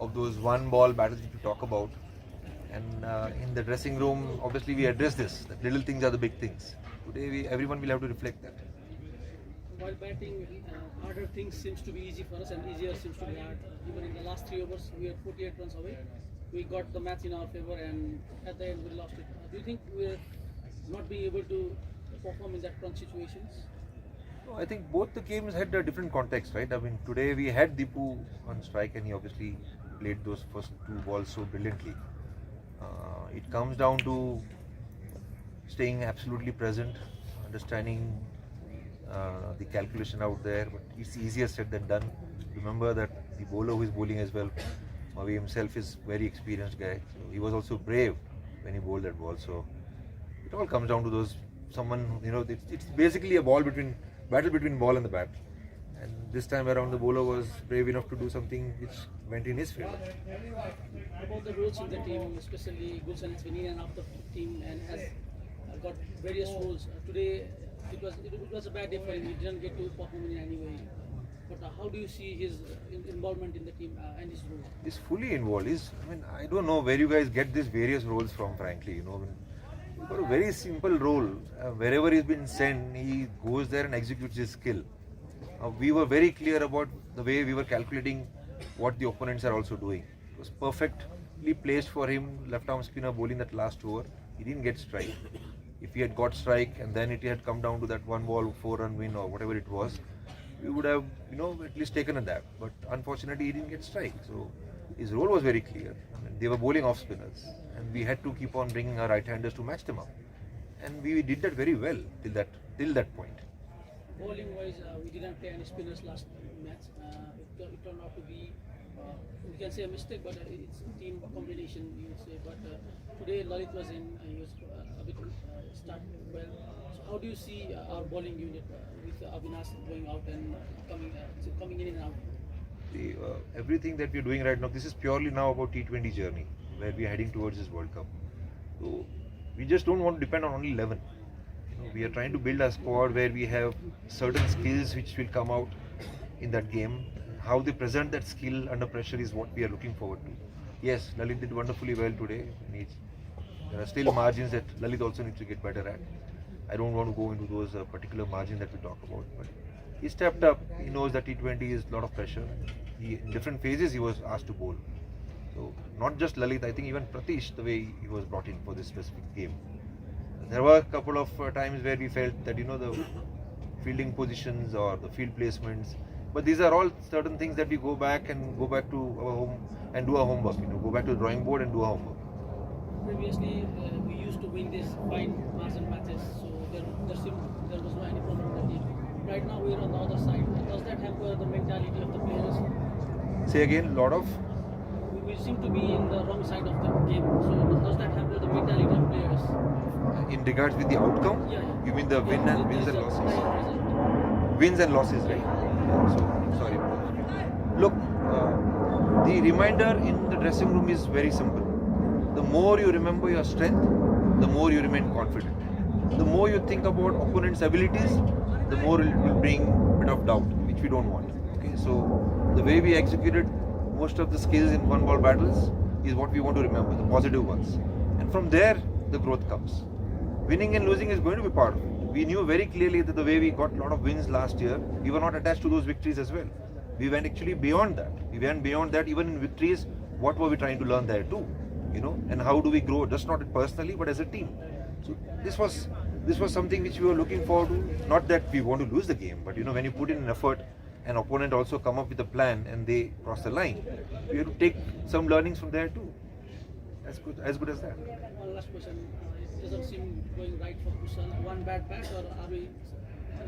of those one ball battles that you talk about. And in the dressing room, obviously we address this. That little things are the big things. Today, everyone will have to reflect that. While batting, harder things seems to be easy for us and easier seems to be hard. Even in the last 3 overs, we were 48 runs away. We got the match in our favor and at the end we lost it. Do you think we're not being able to perform in that crunch situations? No, I think both the games had a different context, right? I mean, today we had Deepu on strike and he obviously played those first 2 balls so brilliantly. It comes down to staying absolutely present, understanding the calculation out there, but it's easier said than done. Remember that the bowler who is bowling as well, Mavi himself is very experienced guy. So he was also brave when he bowled that ball. So it all comes down to those it's basically a battle between ball and the bat. And this time around the bowler was brave enough to do something which went in his favor. About the roles in the team, especially Gulshan has been in and out of the team and has got various roles. Today it was a bad day for him. He didn't get to perform in any way. But how do you see his involvement in the team and his role? He's fully involved. I don't know where you guys get these various roles from, frankly. He's got a very simple role. Wherever he's been sent, he goes there and executes his skill. We were very clear about the way we were calculating what the opponents are also doing. It was perfectly placed for him, left arm spinner bowling that last over. He didn't get strike. If he had got strike and then it had come down to that 1 ball 4-run win or whatever it was, we would have at least taken a dab. But unfortunately he didn't get strike. So his role was very clear. They were bowling off spinners and we had to keep on bringing our right-handers to match them up. And we did that very well till that point. Bowling wise, we didn't play any spinners last match. It turned out to be, we can say a mistake, but it's a team combination, you would say. But today Lalit was in, he was a bit started well. So how do you see our bowling unit with Avinash going out and coming in and out? Everything that we're doing right now, this is purely now about T20 journey, where we're heading towards this World Cup. So we just don't want to depend on only 11. We are trying to build a squad where we have certain skills which will come out in that game. How they present that skill under pressure is what we are looking forward to. Yes, Lalit did wonderfully well today. There are still margins that Lalit also needs to get better at. I don't want to go into those particular margins that we talk about, but he stepped up. He knows that T20 is a lot of pressure. In different phases he was asked to bowl. So not just Lalit, I think even Pratish, the way he was brought in for this specific game. There were a couple of times where we felt that the fielding positions or the field placements, but these are all certain things that we go back to our home and do our homework. Go back to the drawing board and do our homework. Previously, we used to win these fine margin matches, so there was no any problem in the team. Right now, we are on the other side. Does that hamper the mentality of the players? Say again, We seem to be in the wrong side of the game. So does that hamper the mentality of players? In regards with the outcome? Yeah. You mean the wins and losses? Wins and losses, right? So, sorry. Look, the reminder in the dressing room is very simple. The more you remember your strength, the more you remain confident. The more you think about opponent's abilities, the more it will bring a bit of doubt, which we don't want. Okay, so the way we executed most of the skills in 1 ball battles is what we want to remember, the positive ones. And from there, the growth comes. Winning and losing is going to be part of it. We knew very clearly that the way we got a lot of wins last year, we were not attached to those victories as well. We went actually beyond that. We went beyond that even in victories. What were we trying to learn there too? And how do we grow, just not personally, but as a team. So this was something which we were looking forward to. Not that we want to lose the game, but when you put in an effort, an opponent also come up with a plan and they cross the line, we have to take some learnings from there too. As good as that. One last question. It doesn't seem going right for Kusal. One bad bat, or are we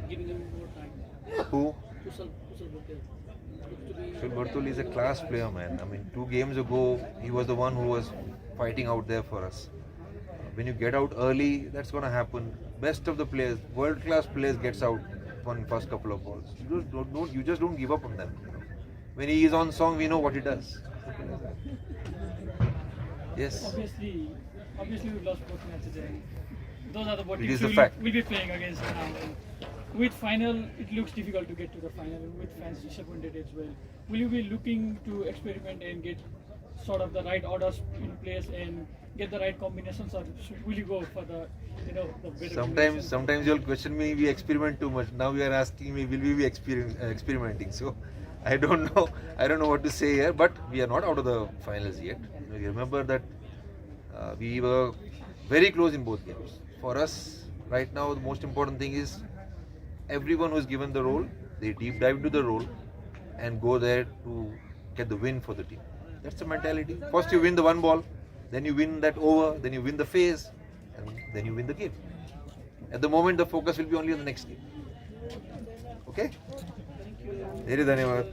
giving him more time? Who? Kusal Bhutel. Kushal Bhartul is a class player, man. 2 games ago, he was the one who was fighting out there for us. When you get out early, that's going to happen. Best of the players, world-class players gets out on first couple of balls. You just don't give up on them. When he is on song, we know what he does. Yes. Obviously we lost both matches. And those are the It is the fact. we'll be playing against now. with final, it looks difficult to get to the final with fans disappointed as well. Will you be looking to experiment and get sort of the right orders in place and get the right combinations, or will you go for the the better? Sometimes you'll question me. We experiment too much. Now you are asking me, will we be experimenting? So I don't know. I don't know what to say here. But we are not out of the finals yet. You remember that we were very close in both games. For us, right now, the most important thing is everyone who is given the role, they deep dive into the role and go there to get the win for the team. That's the mentality. First you win the one ball, then you win that over, then you win the phase, and then you win the game. At the moment, the focus will be only on the next game. Okay? Very धन्यवाद.